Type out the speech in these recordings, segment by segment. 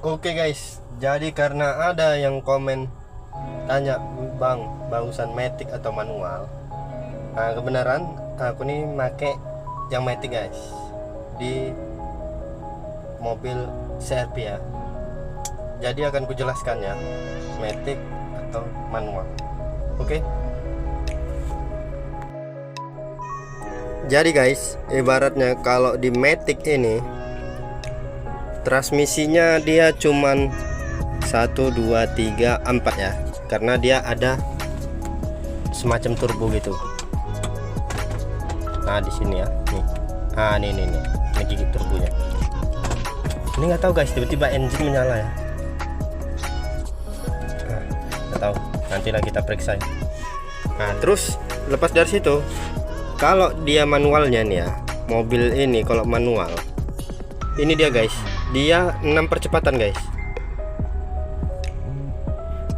Oke guys, jadi karena ada yang komen tanya, bang, bagusan matic atau manual. Nah, kebenaran aku nih make yang matic guys, di mobil CR-V ya. Jadi akan kujelaskan ya, matic atau manual. Oke. Jadi guys, ibaratnya kalau di matic ini transmisinya dia cuman 1 2 3 4 ya, karena dia ada semacam turbo gitu. Nah di sini ya, nih. Ah nih gigi turbonya. Ini nggak tahu guys, tiba-tiba engine menyala ya. Nah, nggak tahu. Nantilah kita periksa ya. Nah terus lepas dari situ, kalau dia manualnya nih ya, mobil ini kalau manual, ini dia guys, dia 6 percepatan guys,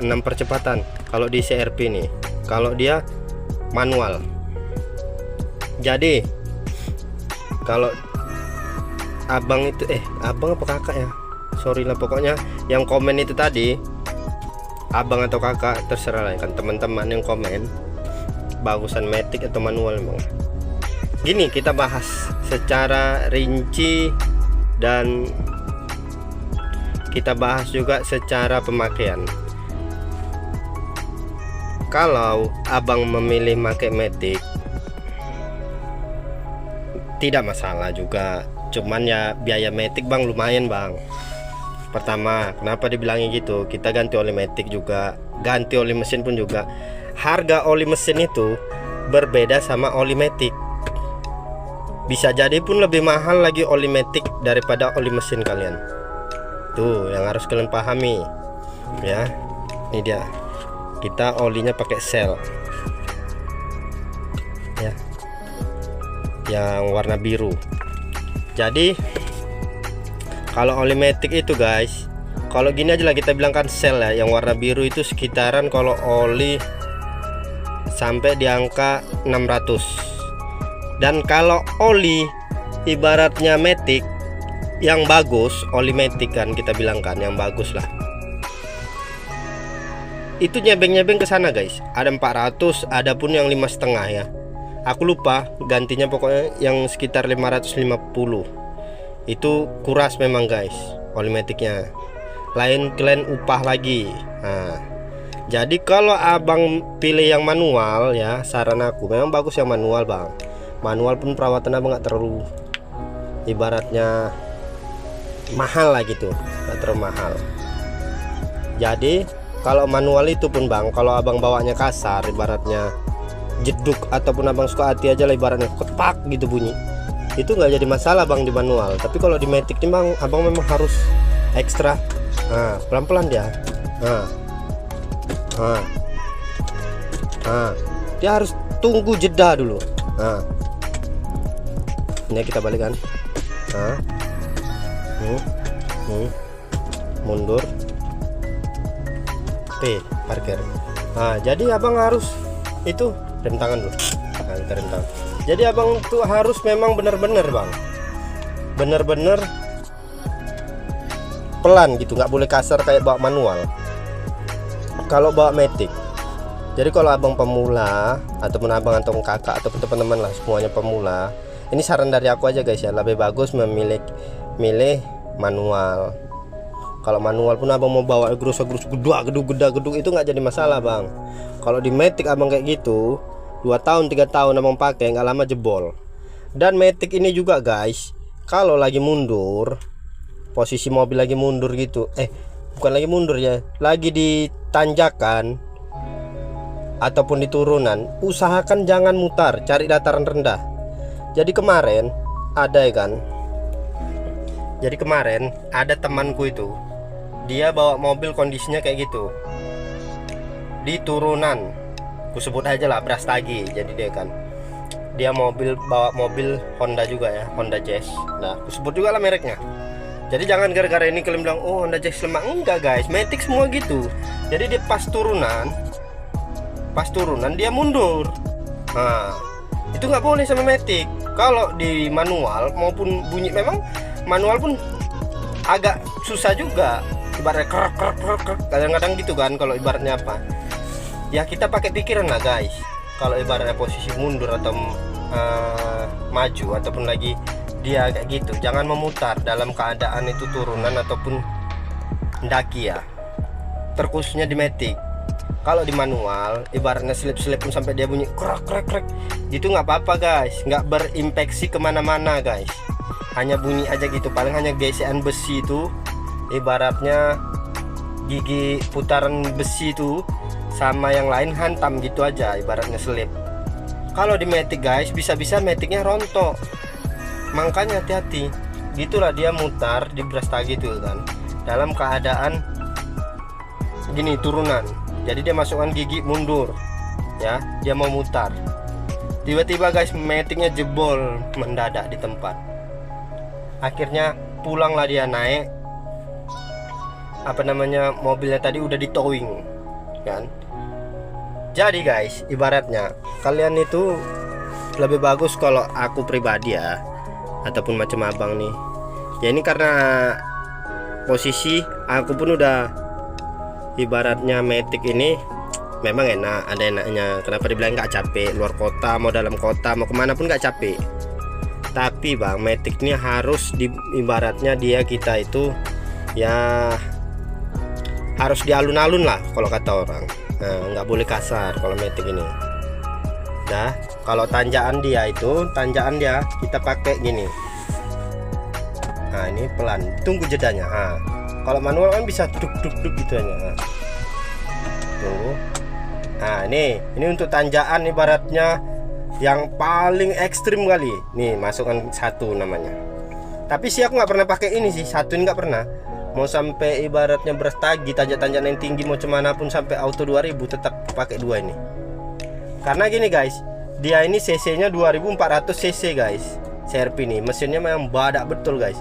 6 percepatan kalau di CR-V nih, kalau dia manual. Jadi kalau abang itu abang apa kakak ya, sorry lah, pokoknya yang komen itu tadi abang atau kakak, terserah lah kan teman-teman yang komen bagusan matic atau manual. Emang gini, kita bahas secara rinci dan kita bahas juga secara pemakaian. Kalau abang memilih pakai matic tidak masalah juga, cuman ya biaya matic bang lumayan bang. Pertama, kenapa dibilangnya gitu, kita ganti oli matic juga, ganti oli mesin pun juga. Harga oli mesin itu berbeda sama oli matic. Bisa jadi pun lebih mahal lagi oli matic daripada oli mesin kalian. Tuh yang harus kalian pahami ya. Ini dia, kita olinya pakai Shell ya, yang warna biru. Jadi kalau oli matic itu guys, kalau gini aja lah kita bilangkan Shell ya, yang warna biru itu sekitaran kalau oli sampai di angka 600. Dan kalau oli ibaratnya matic yang bagus, oli matic kan kita bilangkan yang bagus lah, itu nyebeng-nyebeng ke sana guys, ada 400, ada pun yang 5,5 ya, aku lupa gantinya, pokoknya yang sekitar 550. Itu kuras memang guys oli maticnya, lain kalian upah lagi. Nah jadi kalau abang pilih yang manual ya, saran aku memang bagus yang manual bang. Manual pun perawatan abang nggak terlalu ibaratnya mahal lah gitu, nggak terlalu mahal. Jadi kalau manual itu pun bang, kalau abang bawanya kasar, ibaratnya jeduk ataupun abang suka hati aja lah, ibaratnya ketak gitu bunyi, itu nggak jadi masalah bang di manual. Tapi kalau di matic nih bang, abang memang harus ekstra. Nah pelan-pelan dia. Dia harus tunggu jeda dulu. Ini kita balikan. Mundur. Parkir. Jadi abang harus itu rem tangan dulu. Kita rem tangan. Jadi abang tuh harus memang benar-benar bang, benar-benar pelan gitu, nggak boleh kasar kayak bawa manual kalau bawa matic. Jadi kalau abang pemula ataupun abang atau kakak ataupun teman-teman lah semuanya pemula, ini saran dari aku aja guys ya, lebih bagus milih manual. Kalau manual pun abang mau bawa gerus-gerus geduk itu nggak jadi masalah bang. Kalau di matic abang kayak gitu 2 tahun 3 tahun abang pakai, nggak lama jebol. Dan matic ini juga guys, kalau lagi mundur, posisi mobil lagi mundur gitu, bukan lagi mundur ya, lagi di tanjakan ataupun di turunan, usahakan jangan mutar, cari dataran rendah. Jadi kemarin ada temanku itu, dia bawa mobil kondisinya kayak gitu di turunan, aku sebut aja lah Brastagi. Jadi dia bawa mobil Honda juga ya, Honda Jazz. Nah aku sebut juga lah mereknya. Jadi jangan gara-gara ini kalian bilang oh Honda Jazz lemah, enggak guys, matic semua gitu. Jadi dia pas turunan dia mundur. Nah itu nggak boleh sama matic. Kalau di manual maupun bunyi, memang manual pun agak susah juga ibaratnya krek, kadang-kadang gitu kan. Kalau ibaratnya apa ya, kita pakai pikiran lah guys. Kalau ibaratnya posisi mundur atau maju ataupun lagi dia kayak gitu, jangan memutar dalam keadaan itu turunan ataupun mendaki ya, terkhususnya di matic. Kalau di manual ibaratnya selip-selip pun sampai dia bunyi krek gitu nggak apa-apa guys, nggak berimpeksi kemana-mana guys, hanya bunyi aja gitu. Paling hanya gesekan besi itu, ibaratnya gigi putaran besi itu sama yang lain hantam gitu aja, ibaratnya selip. Kalau di matic guys, bisa-bisa maticnya rontok, makanya hati-hati. Gitulah dia mutar di brastagi itu kan, dalam keadaan gini turunan. Jadi dia masukkan gigi mundur ya, dia mau mutar, tiba-tiba guys maticnya jebol mendadak di tempat. Akhirnya pulanglah dia naik, apa namanya, mobilnya tadi udah di towing kan. Jadi guys, ibaratnya kalian itu lebih bagus, kalau aku pribadi ya, ataupun macam abang nih ya, ini karena posisi aku pun udah ibaratnya matic ini memang enak, ada enaknya. Kenapa dibilang nggak capek, luar kota mau dalam kota mau kemana pun nggak capek. Tapi bang, matic ini harus ibaratnya dia kita itu ya harus di alun-alun lah kalau kata orang. Nah, nggak boleh kasar kalau matic ini. Nah, kalau tanjakan dia itu, tanjakan dia kita pakai gini. Nah, ini pelan, tunggu jedanya. Nah, kalau manual kan bisa duk gitu aja. Nah, tunggu. Nah, ini untuk tanjakan ibaratnya yang paling ekstrim kali. Nih, masukkan satu namanya. Tapi sih aku nggak pernah pakai ini sih, satu ini nggak pernah. Mau sampai ibaratnya brastagi, tanjak-tanjak yang tinggi mau kemana pun sampai auto 2000 tetap pakai dua ini. Karena gini guys, dia ini cc-nya 2400 cc guys. CRP ini mesinnya memang badak betul guys.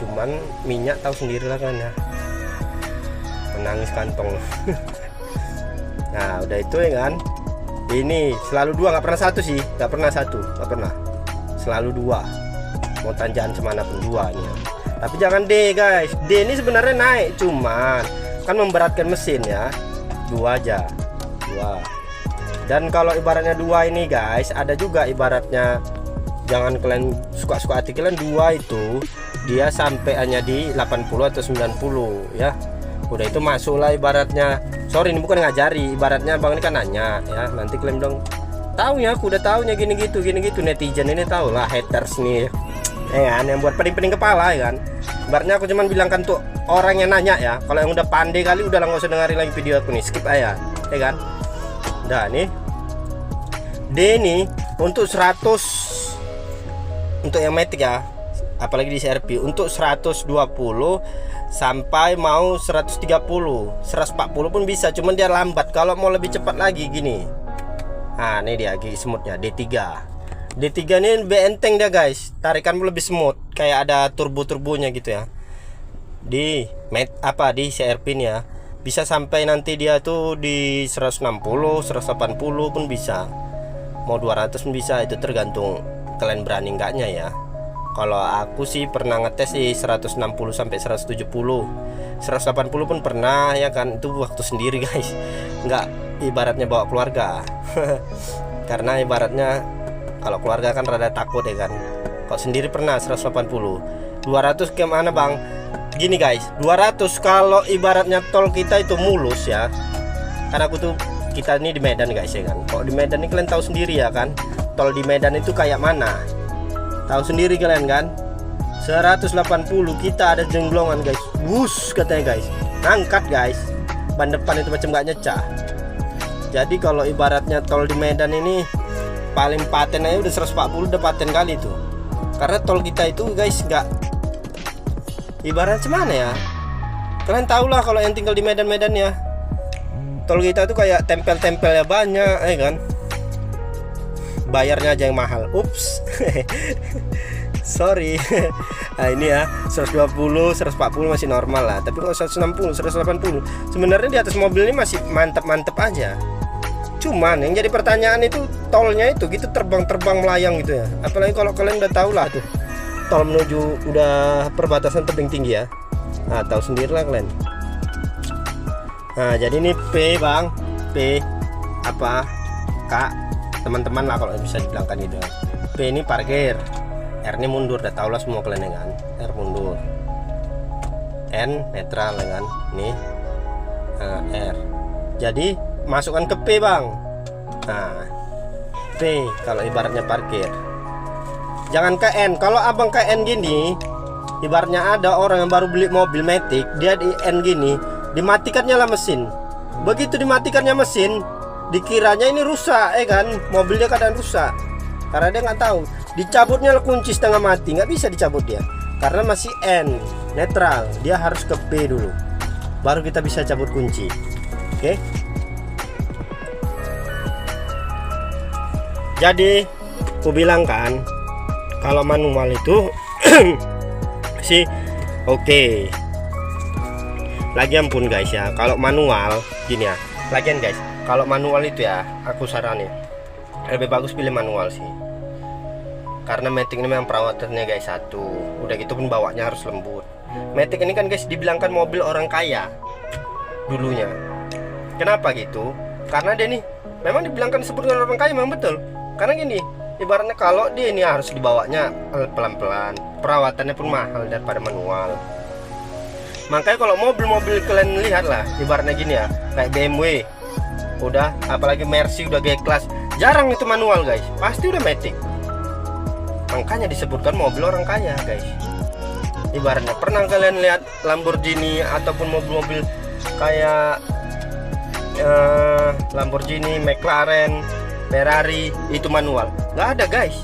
Cuman minyak tahu sendiri lah kan ya, menangis kantong. Nah udah itu ya kan, ini selalu dua, nggak pernah satu sih, nggak pernah, selalu dua. Mau tanjakan semana pun dua nih ya. Tapi jangan D guys, D ini sebenarnya naik, cuman kan memberatkan mesin ya. Dua aja, dua. Dan kalau ibaratnya dua ini guys, ada juga ibaratnya, jangan kalian suka-suka hati kalian, dua itu dia sampai hanya di 80 atau 90 ya. Udah itu masuklah ibaratnya, sorry ini bukan ngajari, ibaratnya bang ini kan nanya ya, nanti kalian bilang tahu ya, aku udah tahunya gini gitu. Netizen ini tahu lah, haters nih kan, yang buat pening-pening kepala ya kan. Ibaratnya aku cuman bilang kan tuh orang yang nanya ya, kalau yang udah pandai kali udah nggak usah dengerin lagi video aku nih, skip aja ya kan. Nah nih D ini untuk 100, untuk yang matic ya, apalagi di CRP, untuk 120 sampai mau 130, 140 pun bisa, cuman dia lambat. Kalau mau lebih cepat lagi gini, nah ini dia gigi smoothnya D3 ini lebih enteng dia guys, tarikan lebih smooth, kayak ada turbonya gitu ya. Di di CRP ini ya, bisa sampai nanti dia tuh di 160, 180 pun bisa, mau 200 pun bisa, itu tergantung kalian berani enggaknya ya. Kalau aku sih pernah ngetes di 160 sampai 170, 180 pun pernah ya kan, itu waktu sendiri guys, nggak ibaratnya bawa keluarga. Karena ibaratnya kalau keluarga kan rada takut ya kan. Kalau sendiri pernah 180. 200 kemana bang? Gini guys, 200 kalau ibaratnya tol kita itu mulus ya. Karena kita ini di Medan guys ya kan. Kalau di Medan ini kalian tahu sendiri ya kan, tol di Medan itu kayak mana, tahu sendiri kalian kan. 180 kita ada jenglongan guys, wush katanya guys, ngangkat guys, ban depan itu macam gak nyecah. Jadi kalau ibaratnya tol di Medan ini paling paten aja udah 140, udah paten kali tuh. Karena tol kita itu guys nggak, ibarat gimana ya, kalian tahu lah kalau yang tinggal di Medan ya, tol kita itu kayak tempel-tempelnya banyak kan, bayarnya aja yang mahal. Ups. Sorry. Nah ini ya 120, 140 masih normal lah. Tapi kalau 160, 180 sebenarnya di atas mobil ini masih mantep-mantep aja. Cuman yang jadi pertanyaan itu tolnya itu gitu terbang-terbang melayang gitu ya. Apalagi kalau kalian udah tahu lah tuh tol menuju udah perbatasan tebing tinggi ya. Nah, tahu sendiri lah kalian. Nah, jadi ini P bang, P apa Kak, teman-teman lah kalau bisa dibilangkan gitu. P ini parkir, R ini mundur, udah tau lah semua kalian ya kan. R mundur, N netral ya kan. Nih R. Jadi masukkan ke P bang. Nah, P kalau ibaratnya parkir. Jangan ke N. Kalau abang ke N gini, ibaratnya ada orang yang baru beli mobil Matic, dia di N gini, dimatikannya lah mesin. Begitu dimatikannya mesin, dikiranya ini rusak, kan? Mobilnya kadang rusak, karena dia nggak tahu. Dicabutnya lah kunci setengah mati, nggak bisa dicabut dia, karena masih N netral. Dia harus ke P dulu, baru kita bisa cabut kunci. Oke? Jadi, aku bilang kan, kalau manual itu sih oke. Lagian pun guys ya, kalau manual gini ya. Lagian guys, kalau manual itu ya, aku saranin lebih bagus pilih manual sih. Karena Matic ini memang perawatannya guys satu. Udah gitu pun bawanya harus lembut. Matic ini kan guys dibilangkan mobil orang kaya dulunya. Kenapa gitu? Karena dia nih memang dibilangkan disebut orang kaya, memang betul. Karena gini, ibaratnya kalau dia ini harus dibawanya pelan-pelan, perawatannya pun mahal daripada manual. Makanya kalau mobil-mobil kalian lihat lah, ibaratnya gini ya, kayak BMW, udah, apalagi Mercy udah G-Class, jarang itu manual guys, pasti udah Matic. Makanya disebutkan mobil orang kaya guys. Ibaratnya pernah kalian lihat Lamborghini ataupun mobil-mobil kayak Lamborghini, McLaren, Ferrari itu manual? Nggak ada guys,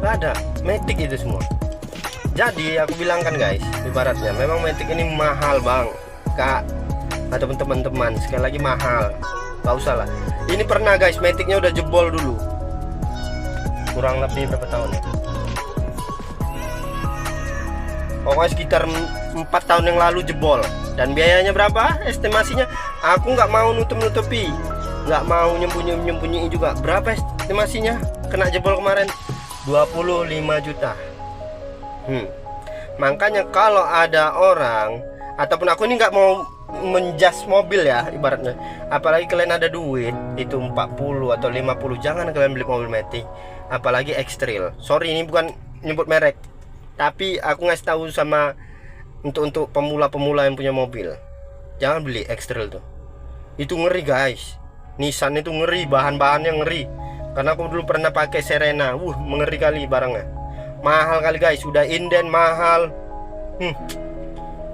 nggak ada. Matic itu semua. Jadi aku bilang kan guys, ibaratnya memang Matic ini mahal bang Kak, ataupun teman-teman, sekali lagi mahal, nggak usah lah. Ini pernah guys, Maticnya udah jebol dulu, kurang lebih berapa tahun ya, pokoknya sekitar 4 tahun yang lalu jebol. Dan biayanya berapa estimasinya? Aku nggak mau nutup-nutupi, nggak mau nyembunyi juga. Berapa estimasinya kena jebol kemarin? 25 juta. Makanya kalau ada orang, ataupun aku ini nggak mau menjas mobil ya ibaratnya, apalagi kalian ada duit itu 40 atau 50, jangan kalian beli mobil Matic, apalagi X-Trail. Sorry ini bukan nyebut merek, tapi aku ngasih tahu sama untuk pemula-pemula yang punya mobil, jangan beli X-Trail tuh. Itu ngeri guys. Nissan itu ngeri, bahan-bahannya ngeri. Karena aku dulu pernah pakai Serena, mengeri kali barangnya. Mahal kali guys, udah inden mahal.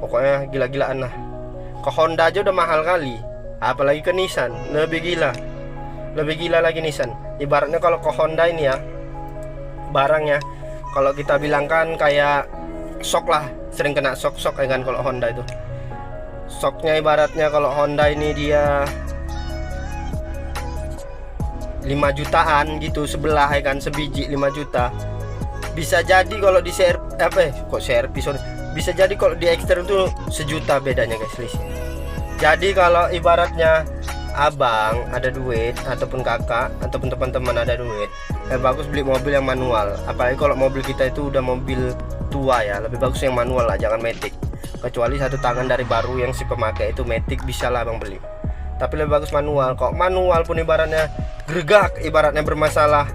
Pokoknya gila-gilaan lah. Ke Honda aja udah mahal kali, apalagi ke Nissan, lebih gila. Lebih gila lagi Nissan. Ibaratnya kalau ke Honda ini ya, barangnya kalau kita bilangkan kayak shock lah, sering kena shock ya kan. Kalau Honda itu shocknya ibaratnya kalau Honda ini dia 5 jutaan gitu sebelah ya kan, sebiji 5 juta. Bisa jadi kalau di bisa jadi kalau di X-Trail itu 1 juta bedanya guys selisih. Jadi kalau ibaratnya abang ada duit, ataupun kakak ataupun teman-teman ada duit, bagus beli mobil yang manual. Apalagi kalau mobil kita itu udah mobil tua ya, lebih bagus yang manual lah, jangan Matic. Kecuali 1 tangan dari baru yang si pemakai itu Matic, bisa lah abang beli. Tapi lebih bagus manual. Kok manual pun ibaratnya gregak, ibaratnya bermasalah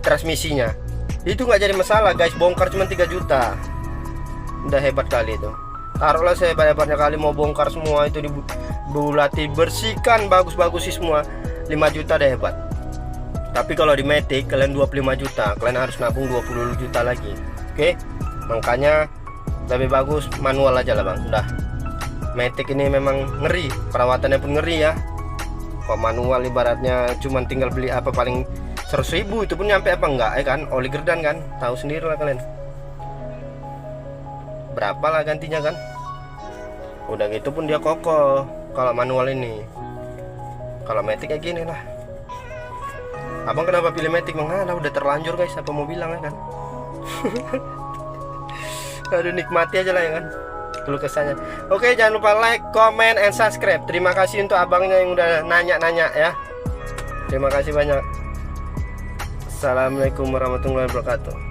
transmisinya, itu nggak jadi masalah guys, bongkar cuma 3 juta, udah hebat kali itu. Taruhlah saya hebat-hebatnya kali mau bongkar semua itu, dibulati, bersihkan bagus-bagus sih semua, 5 juta udah hebat. Tapi kalau di Matic kalian 25 juta, kalian harus nabung 20 juta lagi. Oke, makanya lebih bagus manual aja lah bang. Udah, Matic ini memang ngeri, perawatannya pun ngeri ya. Kok manual ibaratnya cuman tinggal beli apa paling 100.000, itu pun nyampe apa enggak ya kan, oli gerdan kan, tahu sendiri lah kalian berapa lah gantinya kan. Udah gitu pun dia kokoh kalau manual ini. Kalau Matic kayak gini lah. Abang kenapa pilih Matic bang? Udah terlanjur guys, apa mau bilang ya kan. Aduh, nikmati aja lah ya kan keluh kesahnya. Oke, jangan lupa like, comment, and subscribe. Terima kasih untuk abangnya yang udah nanya-nanya ya. Terima kasih banyak. Assalamualaikum warahmatullahi wabarakatuh.